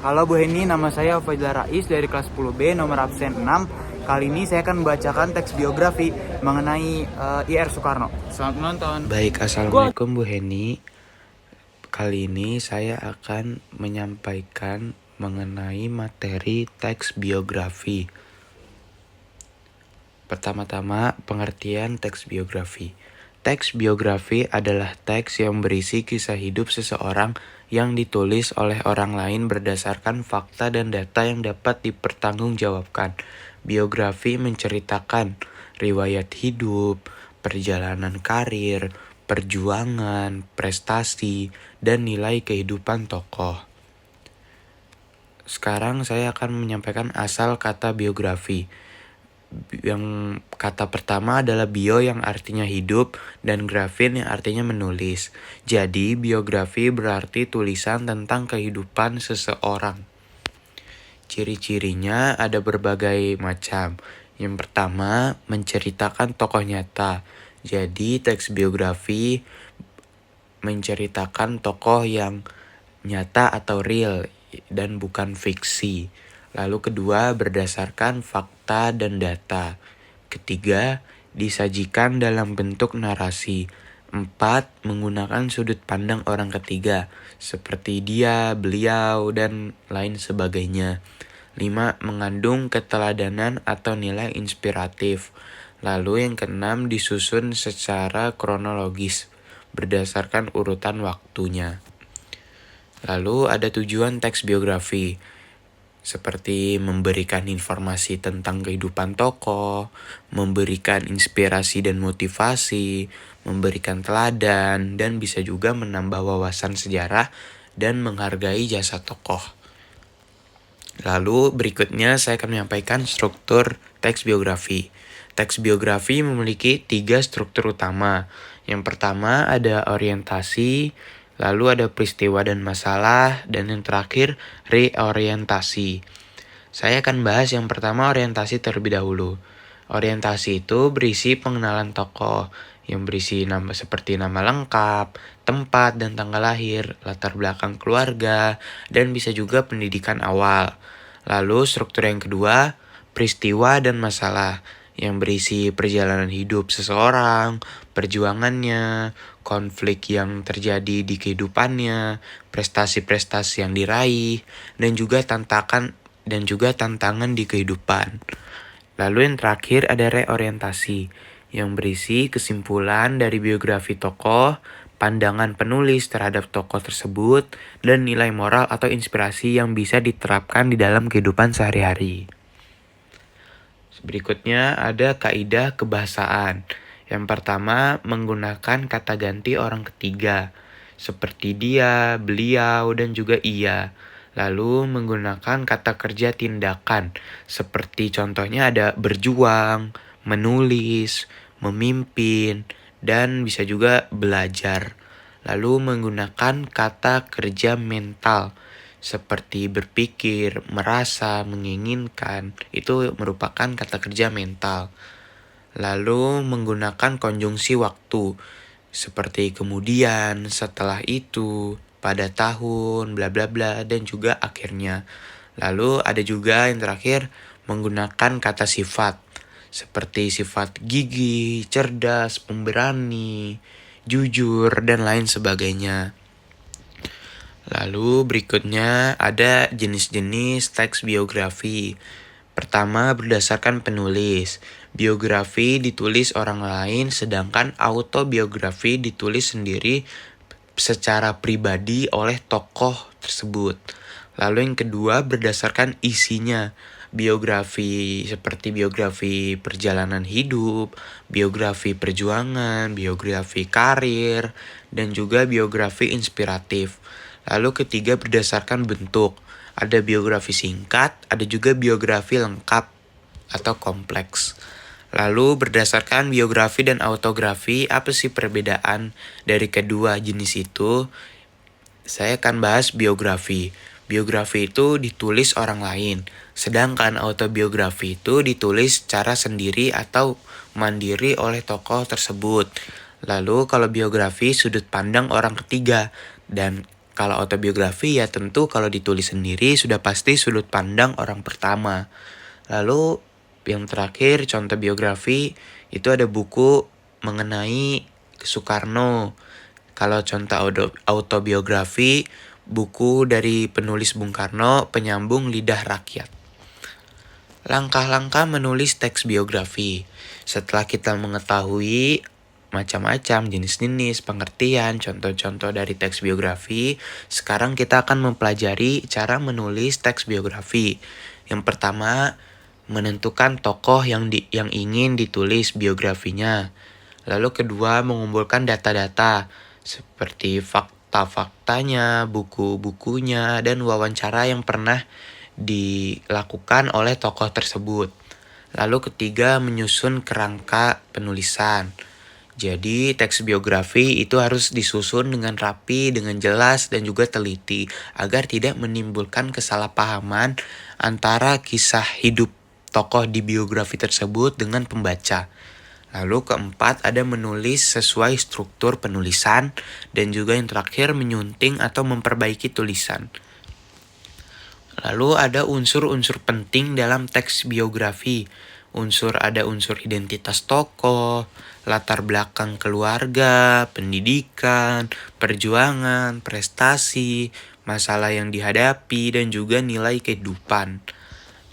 Halo Bu Heni, nama saya Faizal Rais dari kelas 10B nomor absen 6. Kali ini saya akan membacakan teks biografi mengenai IR Soekarno. Selamat menonton. Baik, Assalamualaikum Bu Heni. Kali ini saya akan menyampaikan mengenai materi teks biografi. Pertama-tama, pengertian teks biografi. Teks biografi adalah teks yang berisi kisah hidup seseorang yang ditulis oleh orang lain berdasarkan fakta dan data yang dapat dipertanggungjawabkan. Biografi menceritakan riwayat hidup, perjalanan karir, perjuangan, prestasi, dan nilai kehidupan tokoh. Sekarang saya akan menyampaikan asal kata biografi. Yang kata pertama adalah bio yang artinya hidup dan grafin yang artinya menulis. Jadi biografi berarti tulisan tentang kehidupan seseorang. Ciri-cirinya ada berbagai macam. Yang pertama, menceritakan tokoh nyata. Jadi teks biografi menceritakan tokoh yang nyata atau real dan bukan fiksi. Lalu kedua, berdasarkan fakta dan data. Ketiga, disajikan dalam bentuk narasi. 4, menggunakan sudut pandang orang ketiga, seperti dia, beliau, dan lain sebagainya. 5, mengandung keteladanan atau nilai inspiratif. Lalu yang keenam, disusun secara kronologis, berdasarkan urutan waktunya. Lalu ada tujuan teks biografi, seperti memberikan informasi tentang kehidupan tokoh, memberikan inspirasi dan motivasi, memberikan teladan, dan bisa juga menambah wawasan sejarah dan menghargai jasa tokoh. Lalu berikutnya saya akan menyampaikan struktur teks biografi. Teks biografi memiliki 3 struktur utama. Yang pertama ada orientasi, lalu ada peristiwa dan masalah, dan yang terakhir reorientasi. Saya akan bahas yang pertama orientasi terlebih dahulu. Orientasi itu berisi pengenalan tokoh yang berisi nama seperti nama lengkap, tempat dan tanggal lahir, latar belakang keluarga, dan bisa juga pendidikan awal. Lalu struktur yang kedua, peristiwa dan masalah yang berisi perjalanan hidup seseorang, perjuangannya, konflik yang terjadi di kehidupannya, prestasi-prestasi yang diraih, dan juga tantangan di kehidupan. Lalu yang terakhir ada reorientasi yang berisi kesimpulan dari biografi tokoh, pandangan penulis terhadap tokoh tersebut, dan nilai moral atau inspirasi yang bisa diterapkan di dalam kehidupan sehari-hari. Berikutnya ada kaidah kebahasaan. Yang pertama, menggunakan kata ganti orang ketiga, seperti dia, beliau, dan juga ia. Lalu menggunakan kata kerja tindakan, seperti contohnya ada berjuang, menulis, memimpin, dan bisa juga belajar. Lalu menggunakan kata kerja mental, seperti berpikir, merasa, menginginkan, itu merupakan kata kerja mental. Lalu menggunakan konjungsi waktu, seperti kemudian, setelah itu, pada tahun, bla bla bla, dan juga akhirnya. Lalu ada juga yang terakhir, menggunakan kata sifat, seperti sifat gigih, cerdas, pemberani, jujur, dan lain sebagainya. Lalu berikutnya ada jenis-jenis teks biografi. Pertama, berdasarkan penulis. Biografi ditulis orang lain, sedangkan autobiografi ditulis sendiri secara pribadi oleh tokoh tersebut. Lalu yang kedua, berdasarkan isinya. Biografi seperti biografi perjalanan hidup, biografi perjuangan, biografi karir, dan juga biografi inspiratif. Lalu ketiga, berdasarkan bentuk. Ada biografi singkat, ada juga biografi lengkap atau kompleks. Lalu berdasarkan biografi dan autografi, apa sih perbedaan dari kedua jenis itu? Saya akan bahas biografi. Biografi itu ditulis orang lain, sedangkan autobiografi itu ditulis secara sendiri atau mandiri oleh tokoh tersebut. Lalu kalau biografi sudut pandang orang ketiga, dan Kalau autobiografi ya tentu kalau ditulis sendiri sudah pasti sudut pandang orang pertama. Lalu yang terakhir contoh biografi itu ada buku mengenai Soekarno. Kalau contoh autobiografi, buku dari penulis Bung Karno, Penyambung Lidah Rakyat. Langkah-langkah menulis teks biografi. Setelah kita mengetahui macam-macam jenis-jenis pengertian, contoh-contoh dari teks biografi, sekarang kita akan mempelajari cara menulis teks biografi. Yang pertama, menentukan tokoh yang ingin ditulis biografinya. Lalu kedua, mengumpulkan data-data seperti fakta-faktanya, buku-bukunya, dan wawancara yang pernah dilakukan oleh tokoh tersebut. Lalu ketiga, menyusun kerangka penulisan. Jadi teks biografi itu harus disusun dengan rapi, dengan jelas, dan juga teliti agar tidak menimbulkan kesalahpahaman antara kisah hidup tokoh di biografi tersebut dengan pembaca. Lalu keempat, ada menulis sesuai struktur penulisan, dan juga yang terakhir menyunting atau memperbaiki tulisan. Lalu ada unsur-unsur penting dalam teks biografi. Ada unsur identitas tokoh, latar belakang keluarga, pendidikan, perjuangan, prestasi, masalah yang dihadapi, dan juga nilai kehidupan.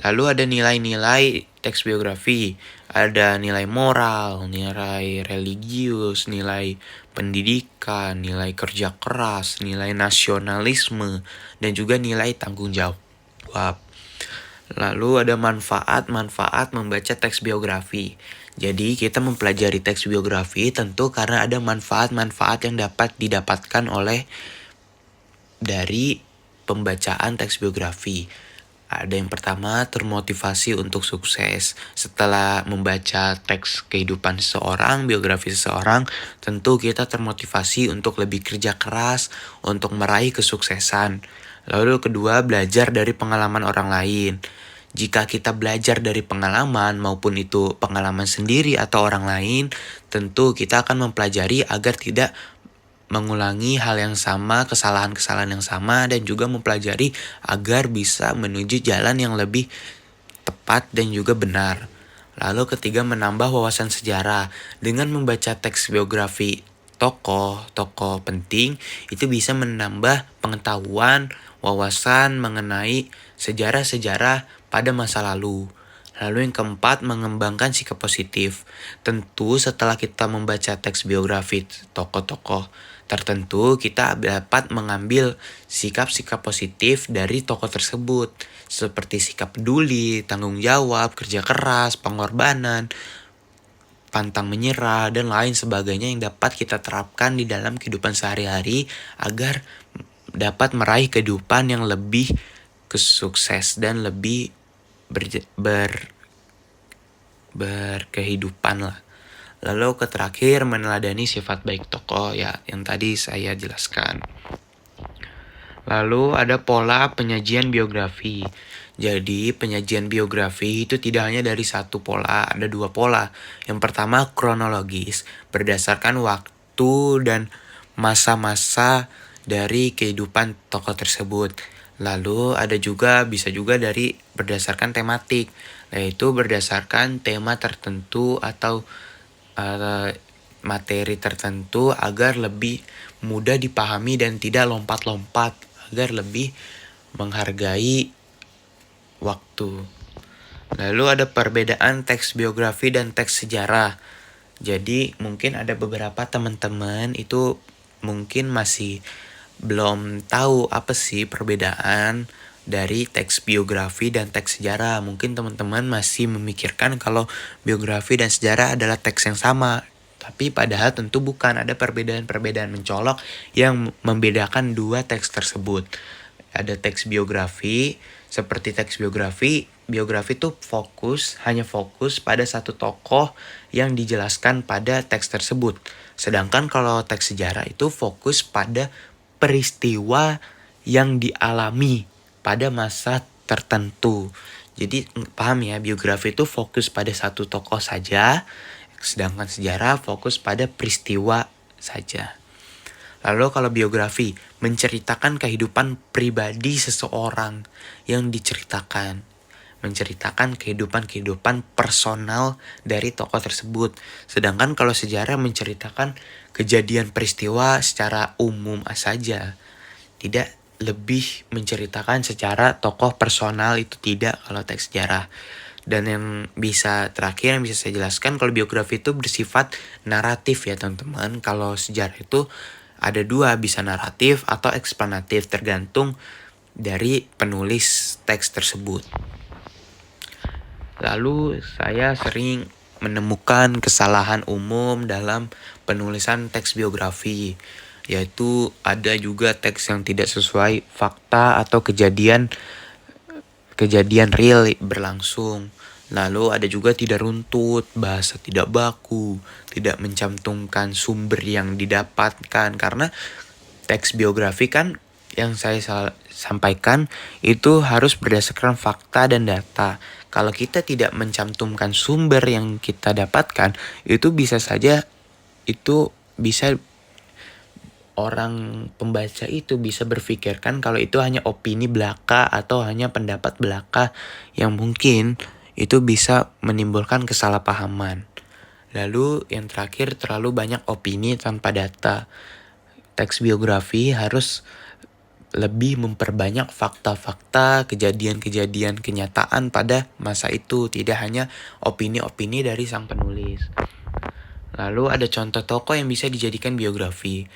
Lalu ada nilai-nilai teks biografi. Ada nilai moral, nilai religius, nilai pendidikan, nilai kerja keras, nilai nasionalisme, dan juga nilai tanggung jawab. Lalu ada manfaat-manfaat membaca teks biografi. Jadi kita mempelajari teks biografi tentu karena ada manfaat-manfaat yang dapat didapatkan dari pembacaan teks biografi. Ada yang pertama, termotivasi untuk sukses. Setelah membaca teks kehidupan seseorang, biografi seseorang, tentu kita termotivasi untuk lebih kerja keras untuk meraih kesuksesan. Lalu kedua, belajar dari pengalaman orang lain. Jika kita belajar dari pengalaman maupun itu pengalaman sendiri atau orang lain, tentu kita akan mempelajari agar tidak mengulangi hal yang sama, kesalahan-kesalahan yang sama, dan juga mempelajari agar bisa menuju jalan yang lebih tepat dan juga benar. Lalu ketiga, menambah wawasan sejarah. Dengan membaca teks biografi tokoh penting, itu bisa menambah pengetahuan, wawasan mengenai sejarah-sejarah pada masa lalu. Lalu yang keempat, mengembangkan sikap positif. Tentu setelah kita membaca teks biografi tokoh-tokoh tertentu, kita dapat mengambil sikap-sikap positif dari tokoh tersebut. Seperti sikap peduli, tanggung jawab, kerja keras, pengorbanan, pantang menyerah, dan lain sebagainya yang dapat kita terapkan di dalam kehidupan sehari-hari agar dapat meraih kehidupan yang lebih sukses dan lebih berkehidupan lah. Lalu terakhir, meneladani sifat baik tokoh ya yang tadi saya jelaskan. Lalu ada pola penyajian biografi. Jadi penyajian biografi itu tidak hanya dari satu pola, ada dua pola. Yang pertama kronologis, berdasarkan waktu dan masa-masa dari kehidupan tokoh tersebut. Lalu bisa juga dari berdasarkan tematik, yaitu berdasarkan tema tertentu atau materi tertentu agar lebih mudah dipahami dan tidak lompat-lompat, agar lebih menghargai waktu. Lalu ada perbedaan teks biografi dan teks sejarah. Jadi mungkin ada beberapa teman-teman itu mungkin masih belum tahu apa sih perbedaan dari teks biografi dan teks sejarah. Mungkin teman-teman masih memikirkan kalau biografi dan sejarah adalah teks yang sama. Tapi padahal tentu bukan, ada perbedaan-perbedaan mencolok yang membedakan dua teks tersebut. Ada teks biografi, seperti teks biografi itu hanya fokus pada satu tokoh yang dijelaskan pada teks tersebut. Sedangkan kalau teks sejarah itu fokus pada peristiwa yang dialami pada masa tertentu. Jadi paham ya, biografi itu fokus pada satu tokoh saja, sedangkan sejarah fokus pada peristiwa saja. Lalu kalau biografi menceritakan kehidupan pribadi seseorang yang diceritakan. Menceritakan kehidupan personal dari tokoh tersebut. Sedangkan kalau sejarah menceritakan kejadian peristiwa secara umum saja. Tidak lebih menceritakan secara tokoh personal, itu tidak kalau teks sejarah. Dan yang terakhir yang bisa saya jelaskan, kalau biografi itu bersifat naratif ya teman-teman. Kalau sejarah itu ada dua, bisa naratif atau eksplanatif, tergantung dari penulis teks tersebut. Lalu saya sering menemukan kesalahan umum dalam penulisan teks biografi, yaitu ada juga teks yang tidak sesuai fakta atau kejadian real berlangsung. Lalu ada juga tidak runtut, bahasa tidak baku, tidak mencantumkan sumber yang didapatkan. Karena teks biografi kan yang saya sampaikan itu harus berdasarkan fakta dan data. Kalau kita tidak mencantumkan sumber yang kita dapatkan, itu bisa orang pembaca itu bisa berpikirkan kalau itu hanya opini belaka atau hanya pendapat belaka yang mungkin itu bisa menimbulkan kesalahpahaman. Lalu yang terakhir, terlalu banyak opini tanpa data. Teks biografi harus lebih memperbanyak fakta-fakta, kejadian-kejadian kenyataan pada masa itu, tidak hanya opini-opini dari sang penulis. Lalu ada contoh tokoh yang bisa dijadikan biografi.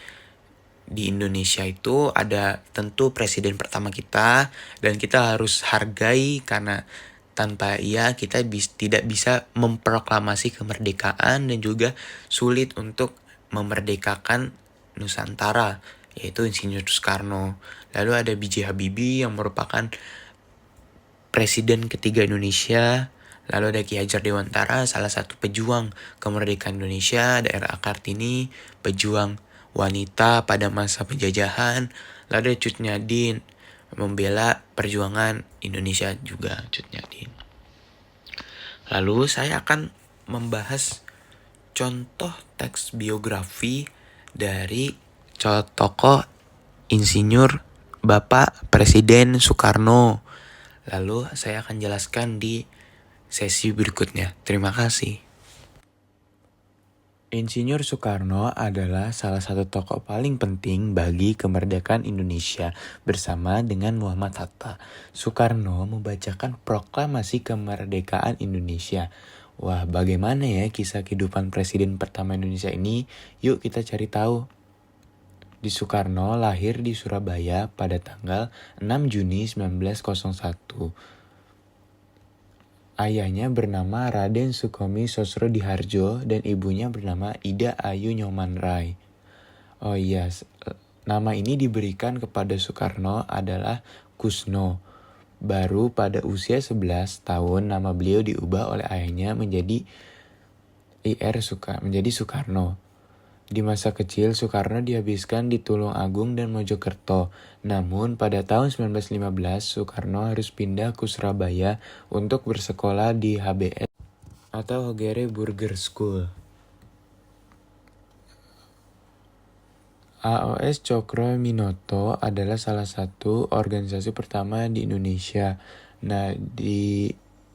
Di Indonesia itu ada tentu presiden pertama kita, dan kita harus hargai karena tanpa ia kita tidak bisa memproklamasi kemerdekaan dan juga sulit untuk memerdekakan Nusantara, yaitu Insinyur Soekarno. Lalu ada B.J. Habibie yang merupakan presiden ketiga Indonesia. Lalu ada Ki Hajar Dewantara, salah satu pejuang kemerdekaan Indonesia. Ada R.A. Kartini, pejuang wanita pada masa penjajahan. Lalu ada Cut Nyadin, membela perjuangan Indonesia juga, Cut Nyadin. Lalu saya akan membahas contoh teks biografi dari tokoh Insinyur Bapak Presiden Soekarno. Lalu saya akan jelaskan di sesi berikutnya. Terima kasih. Insinyur Soekarno adalah salah satu tokoh paling penting bagi kemerdekaan Indonesia bersama dengan Muhammad Hatta. Soekarno membacakan proklamasi kemerdekaan Indonesia. Wah, bagaimana ya kisah kehidupan presiden pertama Indonesia ini? Yuk kita cari tahu. Soekarno lahir di Surabaya pada tanggal 6 Juni 1901. Ayahnya bernama Raden Sukomi Sosrodihardjo dan ibunya bernama Ida Ayu Nyoman-Rai. Oh iya, nama ini diberikan kepada Soekarno adalah Kusno. Baru pada usia 11 tahun nama beliau diubah oleh ayahnya menjadi Soekarno. Di masa kecil, Soekarno dihabiskan di Tulungagung dan Mojokerto. Namun, pada tahun 1915, Soekarno harus pindah ke Surabaya untuk bersekolah di HBS atau Hogere Burger School. AOS Cokro Minoto adalah salah satu organisasi pertama di Indonesia. Nah, di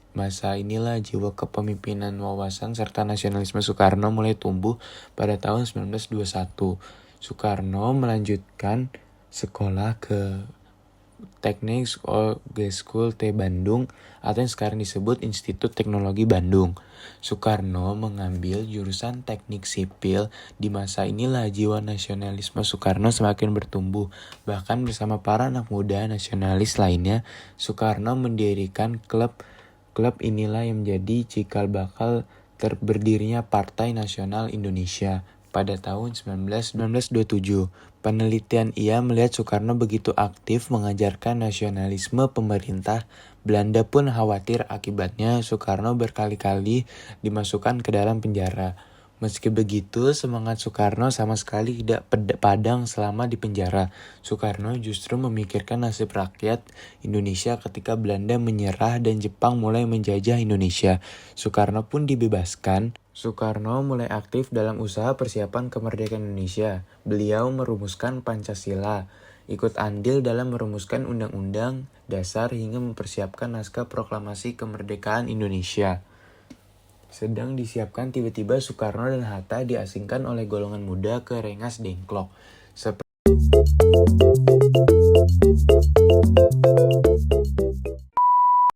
masa inilah jiwa kepemimpinan, wawasan, serta nasionalisme Soekarno mulai tumbuh pada tahun 1921. Soekarno melanjutkan sekolah ke Teknik School T Bandung atau yang sekarang disebut Institut Teknologi Bandung. Soekarno mengambil jurusan teknik sipil. Di masa inilah jiwa nasionalisme Soekarno semakin bertumbuh. Bahkan bersama para anak muda nasionalis lainnya, Soekarno mendirikan klub inilah yang menjadi cikal bakal berdirinya Partai Nasional Indonesia pada tahun 1927. Penelitian ia melihat Soekarno begitu aktif mengajarkan nasionalisme pemerintah. Belanda pun khawatir akibatnya Soekarno berkali-kali dimasukkan ke dalam penjara. Meski begitu, semangat Soekarno sama sekali tidak padam selama di penjara. Soekarno justru memikirkan nasib rakyat Indonesia ketika Belanda menyerah dan Jepang mulai menjajah Indonesia. Soekarno pun dibebaskan. Soekarno mulai aktif dalam usaha persiapan kemerdekaan Indonesia. Beliau merumuskan Pancasila ikut andil dalam merumuskan undang-undang dasar hingga mempersiapkan naskah proklamasi kemerdekaan Indonesia. Sedang disiapkan tiba-tiba Soekarno dan Hatta diasingkan oleh golongan muda ke Rengas Dengklok. Seperti